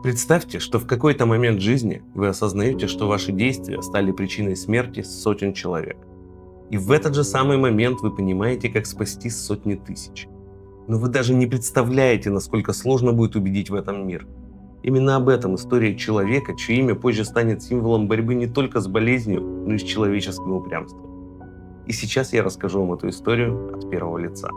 Представьте, что в какой-то момент жизни вы осознаете, что ваши действия стали причиной смерти сотен человек. И в этот же самый момент вы понимаете, как спасти сотни тысяч. Но вы даже не представляете, насколько сложно будет убедить в этом мир. Именно об этом история человека, чье имя позже станет символом борьбы не только с болезнью, но и с человеческим упрямством. И сейчас я расскажу вам эту историю от первого лица.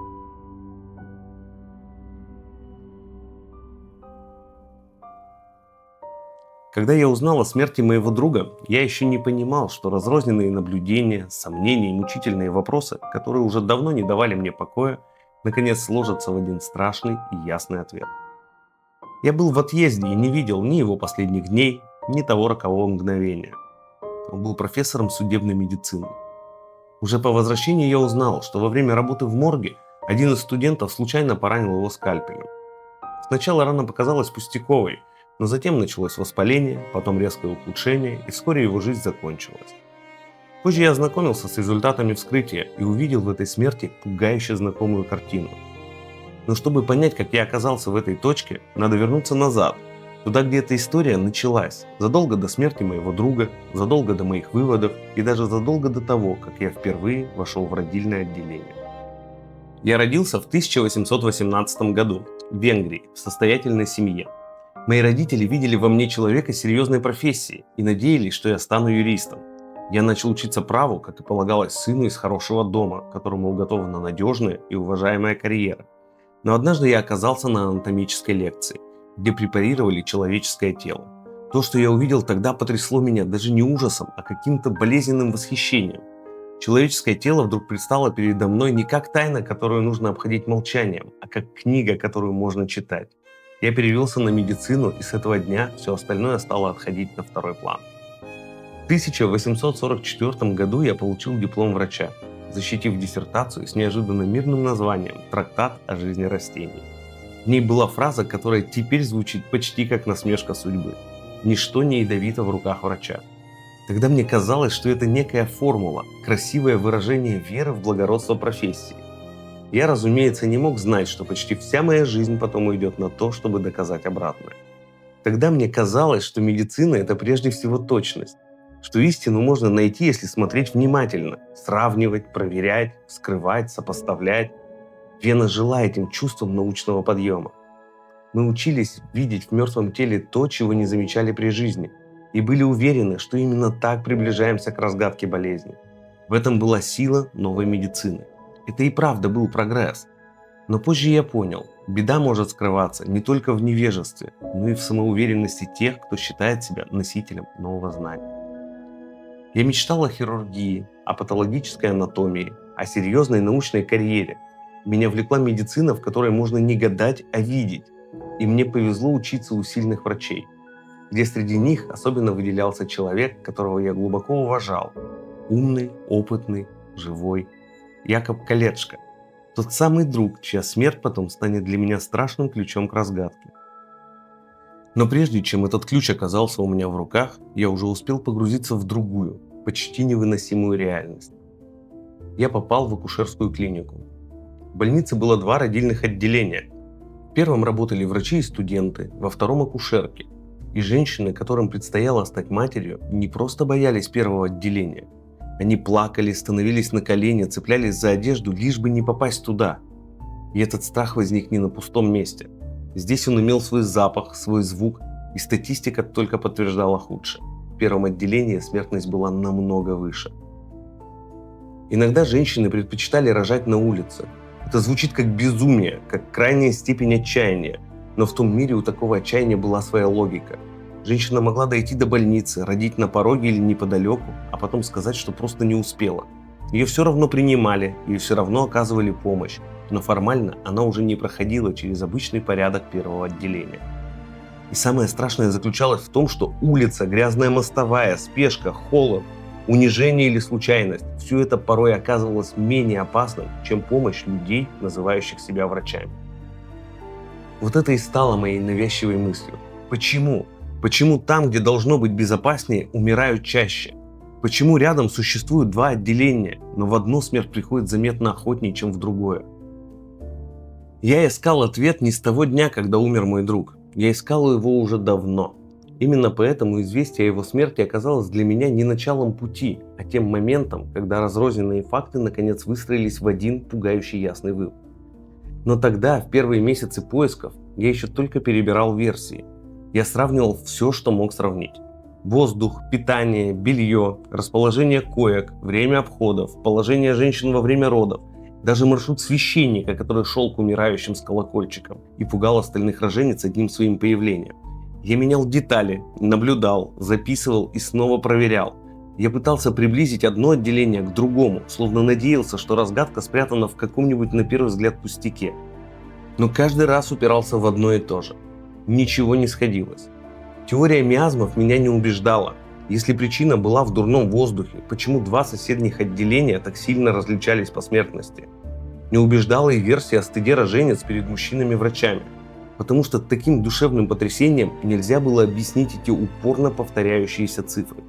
Когда я узнал о смерти моего друга, я еще не понимал, что разрозненные наблюдения, сомнения и мучительные вопросы, которые уже давно не давали мне покоя, наконец сложатся в один страшный и ясный ответ. Я был в отъезде и не видел ни его последних дней, ни того рокового мгновения. Он был профессором судебной медицины. Уже по возвращении я узнал, что во время работы в морге один из студентов случайно поранил его скальпелем. Сначала рана показалась пустяковой, но затем началось воспаление, потом резкое ухудшение, и вскоре его жизнь закончилась. Позже я ознакомился с результатами вскрытия и увидел в этой смерти пугающе знакомую картину. Но чтобы понять, как я оказался в этой точке, надо вернуться назад, туда, где эта история началась, задолго до смерти моего друга, задолго до моих выводов и даже задолго до того, как я впервые вошел в родильное отделение. Я родился в 1818 году в Венгрии в состоятельной семье. Мои родители видели во мне человека серьезной профессии и надеялись, что я стану юристом. Я начал учиться праву, как и полагалось сыну из хорошего дома, которому уготована надежная и уважаемая карьера. Но однажды я оказался на анатомической лекции, где препарировали человеческое тело. То, что я увидел тогда, потрясло меня даже не ужасом, а каким-то болезненным восхищением. Человеческое тело вдруг предстало передо мной не как тайна, которую нужно обходить молчанием, а как книга, которую можно читать. Я перевелся на медицину, и с этого дня все остальное стало отходить на второй план. В 1844 году я получил диплом врача, защитив диссертацию с неожиданно мирным названием «Трактат о жизни растений». В ней была фраза, которая теперь звучит почти как насмешка судьбы: «Ничто не ядовито в руках врача». Тогда мне казалось, что это некая формула, красивое выражение веры в благородство профессии. Я, разумеется, не мог знать, что почти вся моя жизнь потом уйдет на то, чтобы доказать обратное. Тогда мне казалось, что медицина – это прежде всего точность, что истину можно найти, если смотреть внимательно, сравнивать, проверять, вскрывать, сопоставлять. Вена жила этим чувством научного подъема. Мы учились видеть в мертвом теле то, чего не замечали при жизни, и были уверены, что именно так приближаемся к разгадке болезни. В этом была сила новой медицины. Это и правда был прогресс. Но позже я понял, беда может скрываться не только в невежестве, но и в самоуверенности тех, кто считает себя носителем нового знания. Я мечтал о хирургии, о патологической анатомии, о серьезной научной карьере. Меня влекла медицина, в которой можно не гадать, а видеть. И мне повезло учиться у сильных врачей, где среди них особенно выделялся человек, которого я глубоко уважал. Умный, опытный, живой. Якоб Колечко. Тот самый друг, чья смерть потом станет для меня страшным ключом к разгадке. Но прежде чем этот ключ оказался у меня в руках, я уже успел погрузиться в другую, почти невыносимую реальность. Я попал в акушерскую клинику. В больнице было 2 родильных отделения. В первом работали врачи и студенты, во втором акушерки. И женщины, которым предстояло стать матерью, не просто боялись первого отделения. Они плакали, становились на колени, цеплялись за одежду, лишь бы не попасть туда. И этот страх возник не на пустом месте. Здесь он имел свой запах, свой звук, и статистика только подтверждала худшее. В первом отделении смертность была намного выше. Иногда женщины предпочитали рожать на улице. Это звучит как безумие, как крайняя степень отчаяния. Но в том мире у такого отчаяния была своя логика. Женщина могла дойти до больницы, родить на пороге или неподалеку, а потом сказать, что просто не успела. Ее все равно принимали, ей все равно оказывали помощь, но формально она уже не проходила через обычный порядок первого отделения. И самое страшное заключалось в том, что улица, грязная мостовая, спешка, холод, унижение или случайность – все это порой оказывалось менее опасным, чем помощь людей, называющих себя врачами. Вот это и стало моей навязчивой мыслью. Почему? Почему там, где должно быть безопаснее, умирают чаще? Почему рядом существуют 2 отделения, но в одно смерть приходит заметно охотнее, чем в другое? Я искал ответ не с того дня, когда умер мой друг. Я искал его уже давно. Именно поэтому известие о его смерти оказалось для меня не началом пути, а тем моментом, когда разрозненные факты наконец выстроились в один пугающий ясный вывод. Но тогда, в первые месяцы поисков, я еще только перебирал версии. Я сравнивал все, что мог сравнить. Воздух, питание, белье, расположение коек, время обходов, положение женщин во время родов, даже маршрут священника, который шел к умирающим с колокольчиком и пугал остальных роженец одним своим появлением. Я менял детали, наблюдал, записывал и снова проверял. Я пытался приблизить одно отделение к другому, словно надеялся, что разгадка спрятана в каком-нибудь на первый взгляд пустяке. Но каждый раз упирался в одно и то же. Ничего не сходилось. Теория миазмов меня не убеждала. Если причина была в дурном воздухе, почему два соседних отделения так сильно различались по смертности? Не убеждала и версия о стыде роженец перед мужчинами-врачами. Потому что таким душевным потрясением нельзя было объяснить эти упорно повторяющиеся цифры.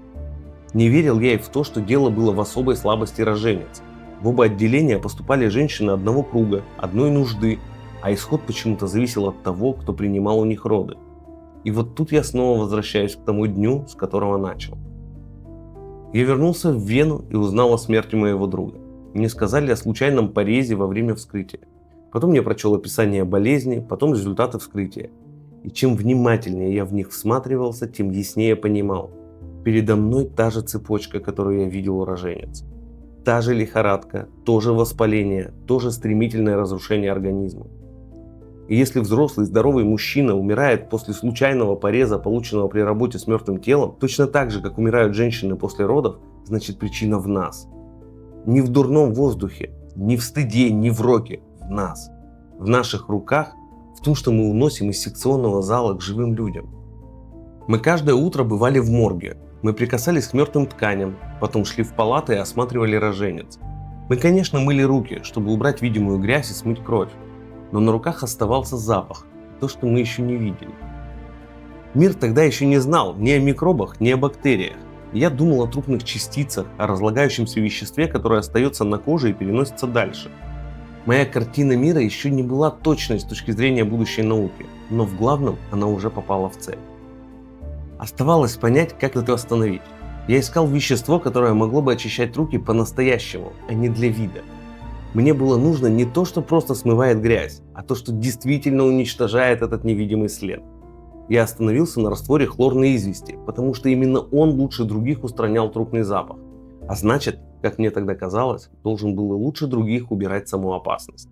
Не верил я и в то, что дело было в особой слабости роженец. В оба отделения поступали женщины одного круга, одной нужды, а исход почему-то зависел от того, кто принимал у них роды. И вот тут я снова возвращаюсь к тому дню, с которого начал. Я вернулся в Вену и узнал о смерти моего друга. Мне сказали о случайном порезе во время вскрытия. Потом я прочел описание болезни, потом результаты вскрытия. И чем внимательнее я в них всматривался, тем яснее понимал. Передо мной та же цепочка, которую я видел у роженец. Та же лихорадка, то же воспаление, то же стремительное разрушение организма. И если взрослый здоровый мужчина умирает после случайного пореза, полученного при работе с мертвым телом, точно так же, как умирают женщины после родов, значит причина в нас. Не в дурном воздухе, не в стыде, не в роке. В нас, в наших руках, в том, что мы уносим из секционного зала к живым людям. Мы каждое утро бывали в морге, мы прикасались к мертвым тканям, потом шли в палаты и осматривали роженец. Мы, конечно, мыли руки, чтобы убрать видимую грязь и смыть кровь, но на руках оставался запах, то, что мы еще не видели. Мир тогда еще не знал ни о микробах, ни о бактериях. Я думал о трупных частицах, о разлагающемся веществе, которое остается на коже и переносится дальше. Моя картина мира еще не была точной с точки зрения будущей науки, но в главном она уже попала в цель. Оставалось понять, как это остановить. Я искал вещество, которое могло бы очищать руки по-настоящему, а не для вида. Мне было нужно не то, что просто смывает грязь, а то, что действительно уничтожает этот невидимый след. Я остановился на растворе хлорной извести, потому что именно он лучше других устранял трупный запах. А значит, как мне тогда казалось, должен был и лучше других убирать саму опасность.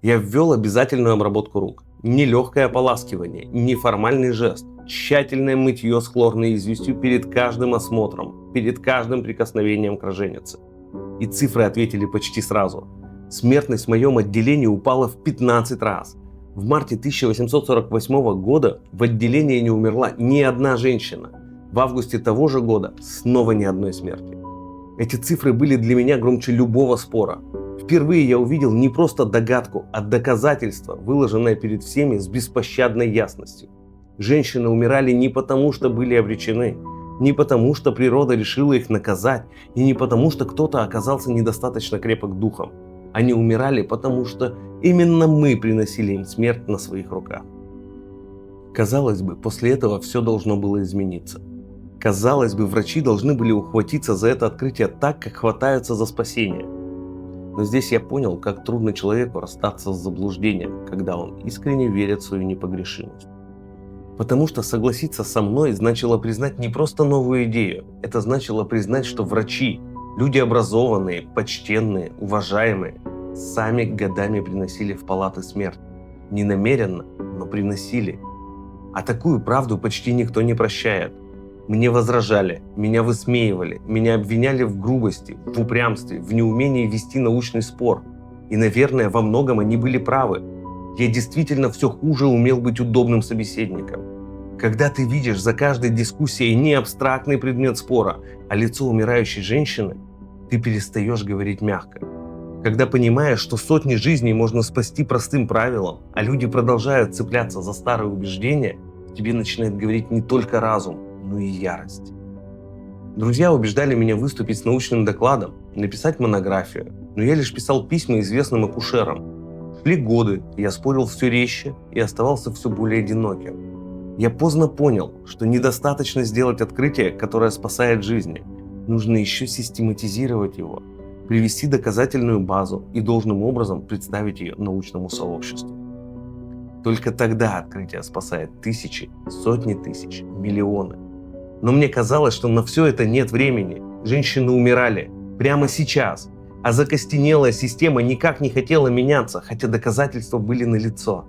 Я ввел обязательную обработку рук. Не легкое ополаскивание, не формальный жест. Тщательное мытье с хлорной известью перед каждым осмотром, перед каждым прикосновением к роженице. И цифры ответили почти сразу. Смертность в моем отделении упала в 15 раз. В марте 1848 года в отделении не умерла ни одна женщина. В августе того же года снова ни одной смерти. Эти цифры были для меня громче любого спора. Впервые я увидел не просто догадку, а доказательство, выложенное перед всеми с беспощадной ясностью. Женщины умирали не потому, что были обречены, не потому, что природа решила их наказать, и не потому, что кто-то оказался недостаточно крепок духом. Они умирали, потому что именно мы приносили им смерть на своих руках. Казалось бы, после этого все должно было измениться. Казалось бы, врачи должны были ухватиться за это открытие так, как хватаются за спасение. Но здесь я понял, как трудно человеку расстаться с заблуждением, когда он искренне верит в свою непогрешимость. Потому что согласиться со мной значило признать не просто новую идею, это значило признать, что врачи, люди образованные, почтенные, уважаемые, сами годами приносили в палаты смерть. Не намеренно, но приносили. А такую правду почти никто не прощает. Мне возражали, меня высмеивали, меня обвиняли в грубости, в упрямстве, в неумении вести научный спор. И, наверное, во многом они были правы. Я действительно все хуже умел быть удобным собеседником. Когда ты видишь за каждой дискуссией не абстрактный предмет спора, а лицо умирающей женщины, ты перестаешь говорить мягко. Когда понимаешь, что сотни жизней можно спасти простым правилом, а люди продолжают цепляться за старые убеждения, тебе начинает говорить не только разум, но и ярость. Друзья убеждали меня выступить с научным докладом, написать монографию, но я лишь писал письма известным акушерам. Шли годы, я спорил все резче и оставался все более одиноким. Я поздно понял, что недостаточно сделать открытие, которое спасает жизни. Нужно еще систематизировать его, привести доказательную базу и должным образом представить ее научному сообществу. Только тогда открытие спасает тысячи, сотни тысяч, миллионы. Но мне казалось, что на все это нет времени. Женщины умирали прямо сейчас, а закостенелая система никак не хотела меняться, хотя доказательства были налицо.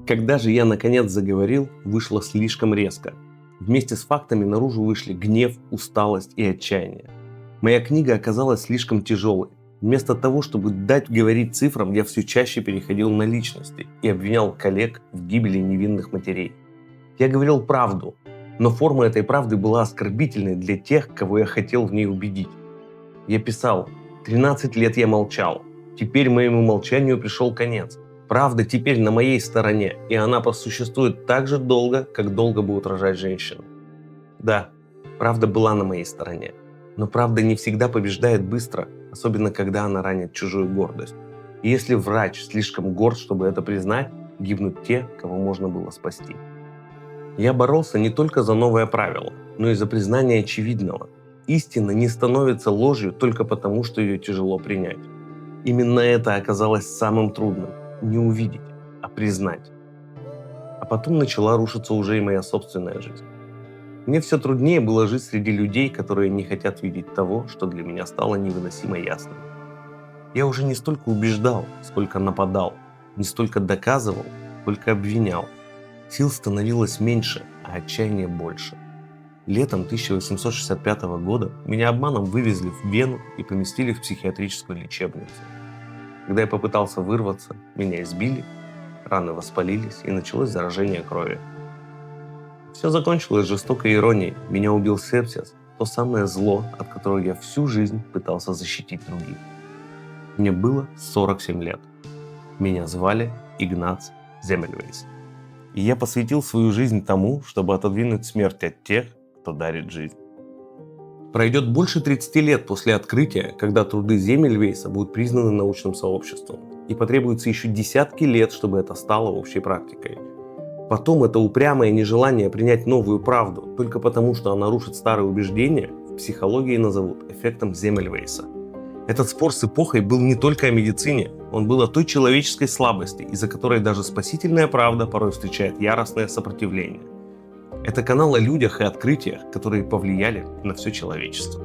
Когда же я наконец заговорил, вышло слишком резко. Вместе с фактами наружу вышли гнев, усталость и отчаяние. Моя книга оказалась слишком тяжелой. Вместо того, чтобы дать говорить цифрам, я все чаще переходил на личности и обвинял коллег в гибели невинных матерей. Я говорил правду, но форма этой правды была оскорбительной для тех, кого я хотел в ней убедить. Я писал: 13 лет я молчал, теперь моему молчанию пришел конец. Правда теперь на моей стороне, и она просуществует так же долго, как долго будут рожать женщины. Да, правда была на моей стороне, но правда не всегда побеждает быстро, особенно когда она ранит чужую гордость. И если врач слишком горд, чтобы это признать, гибнут те, кого можно было спасти. Я боролся не только за новое правило, но и за признание очевидного. Истина не становится ложью только потому, что ее тяжело принять. Именно это оказалось самым трудным – не увидеть, а признать. А потом начала рушиться уже и моя собственная жизнь. Мне все труднее было жить среди людей, которые не хотят видеть того, что для меня стало невыносимо ясным. Я уже не столько убеждал, сколько нападал, не столько доказывал, сколько обвинял. Сил становилось меньше, а отчаяния больше. Летом 1865 года меня обманом вывезли в Вену и поместили в психиатрическую лечебницу. Когда я попытался вырваться, меня избили, раны воспалились и началось заражение крови. Все закончилось жестокой иронией. Меня убил сепсис, то самое зло, от которого я всю жизнь пытался защитить других. Мне было 47 лет. Меня звали Игнац Земельвейс. И я посвятил свою жизнь тому, чтобы отодвинуть смерть от тех, кто дарит жизнь. Пройдет больше 30 лет после открытия, когда труды Земельвейса будут признаны научным сообществом, и потребуется еще десятки лет, чтобы это стало общей практикой. Потом это упрямое нежелание принять новую правду, только потому, что она рушит старые убеждения, в психологии назовут эффектом Земельвейса. Этот спор с эпохой был не только о медицине, он был о той человеческой слабости, из-за которой даже спасительная правда порой встречает яростное сопротивление. Это канал о людях и открытиях, которые повлияли на все человечество.